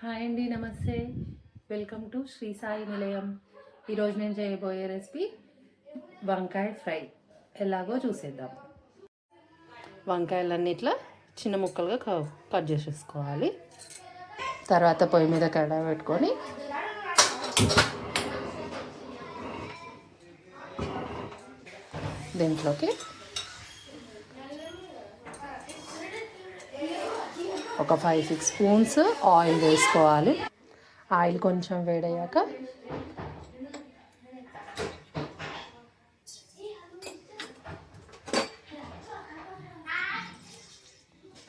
Hi అండి, నమస్తే. Welcome to Shri Sai నిలయం. ఈరోజు నేను చేయబోయే రెసిపీ వంకాయ ఫ్రై. ఎలాగో చూసేద్దాం. వంకాయలన్నీ ఇట్లా చిన్న ముక్కలుగా కట్ చేసేసుకోవాలి. తర్వాత పొయ్యి మీద కడాయి పెట్టుకొని దీంట్లోకి ఒక 5-6 స్పూన్స్ ఆయిల్ వేసుకోవాలి. ఆయిల్ కొంచెం వేడయ్యాక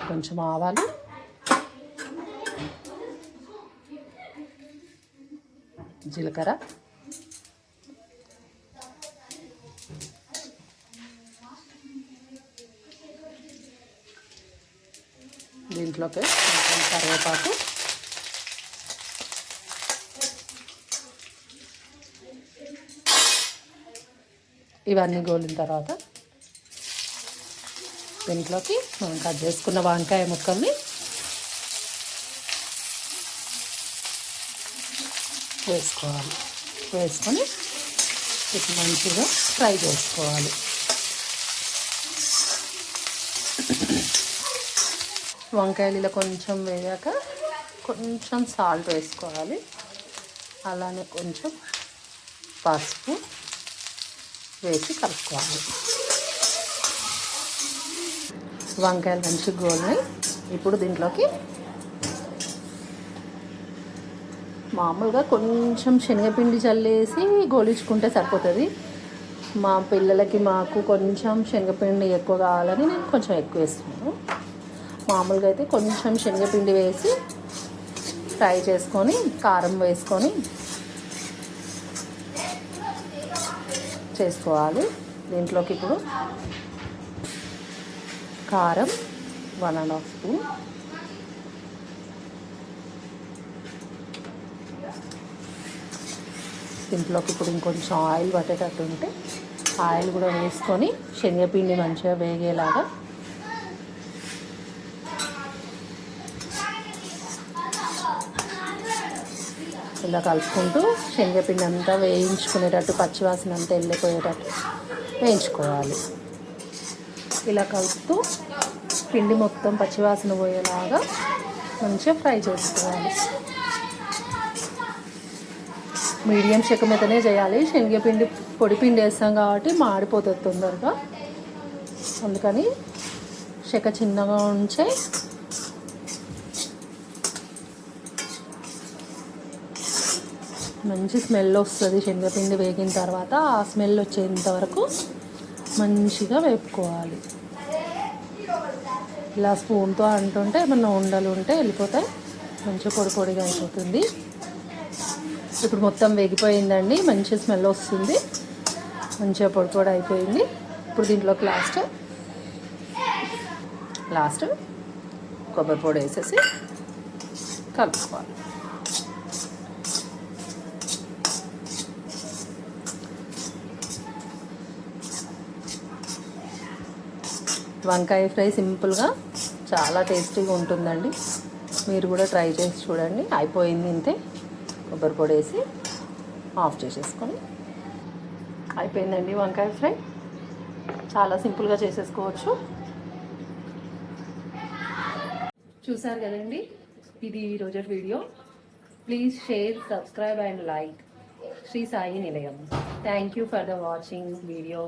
కొంచెం ఆవాలు, జీలకర్ర, దీంట్లోకి కొంచెం కరివేపాకు, ఇవన్నీ గోలిన తర్వాత దీంట్లోకి మనం కట్ చేసుకున్న వంకాయ ముక్కల్ని వేసుకోవాలి. వేసుకొని ఇది మంచిగా ఫ్రై చేసుకోవాలి. వంకాయలు ఇలా కొంచెం వేయాక కొంచెం సాల్ట్ వేసుకోవాలి. అలానే కొంచెం పసుపు వేసి కలుపుకోవాలి. వంకాయలు మంచి గోల్ని. ఇప్పుడు దీంట్లోకి మామూలుగా కొంచెం శనగపిండి చల్లేసి గోలించుకుంటే సరిపోతుంది. మా పిల్లలకి మాకు కొంచెం శనగపిండి ఎక్కువ కావాలని నేను కొంచెం ఎక్కువ వేస్తున్నాను. మామూలుగా అయితే కొంచెం శనగపిండి వేసి ఫ్రై చేసుకొని కారం వేసుకొని చేసుకోవాలి. దీంట్లోకి ఇప్పుడు కారం 1.5 స్పూన్, దీంట్లోకి ఇప్పుడు ఇంకొంచెం ఆయిల్ పట్టేటట్టు ఉంటే ఆయిల్ కూడా వేసుకొని శనగపిండి మంచిగా వేగేలాగా ఇలా కలుపుకుంటూ శనగపిండి అంతా వేయించుకునేటట్టు, పచ్చివాసన అంతా వెళ్ళిపోయేటట్టు వేయించుకోవాలి. ఇలా కలుపుతూ పిండి మొత్తం పచ్చివాసన పోయేలాగా మంచిగా ఫ్రై చేసుకోవాలి. మీడియం చెక్క మీదనే చేయాలి. శనగపిండి పొడిపిండి వేస్తాం కాబట్టి మాడిపోతుంది తొందరగా. అందుకని చెక్క చిన్నగా ఉంచే మంచి స్మెల్ వస్తుంది. శనగపిండి వేగిన తర్వాత ఆ స్మెల్ వచ్చేంత వరకు మంచిగా వేపుకోవాలి. ఇలా స్పూన్తో అంటుంటే ఏమన్నా ఉండలు ఉంటే వెళ్ళిపోతాయి. మంచిగా పొడి పొడిగా అయిపోతుంది. ఇప్పుడు మొత్తం వేగిపోయిందండి. మంచి స్మెల్ వస్తుంది. మంచిగా పొడి పొడి అయిపోయింది. ఇప్పుడు దీంట్లోకి లాస్ట్ కొబ్బరి పొడి వేసేసి కలుపుకోవాలి. వంకాయ ఫ్రై సింపుల్గా చాలా టేస్టీగా ఉంటుందండి. మీరు కూడా ట్రై చేసి చూడండి. అయిపోయింది ఇంతే. కొబ్బరి పొడి వేసి ఆఫ్ చేసేసుకొని అయిపోయిందండి వంకాయ ఫ్రై. చాలా సింపుల్గా చేసేసుకోవచ్చు. చూసారు కదండి, ఇది ఈరోజు video. Please share, subscribe and like Shri Sai Nilayam. Thank you for the watching video.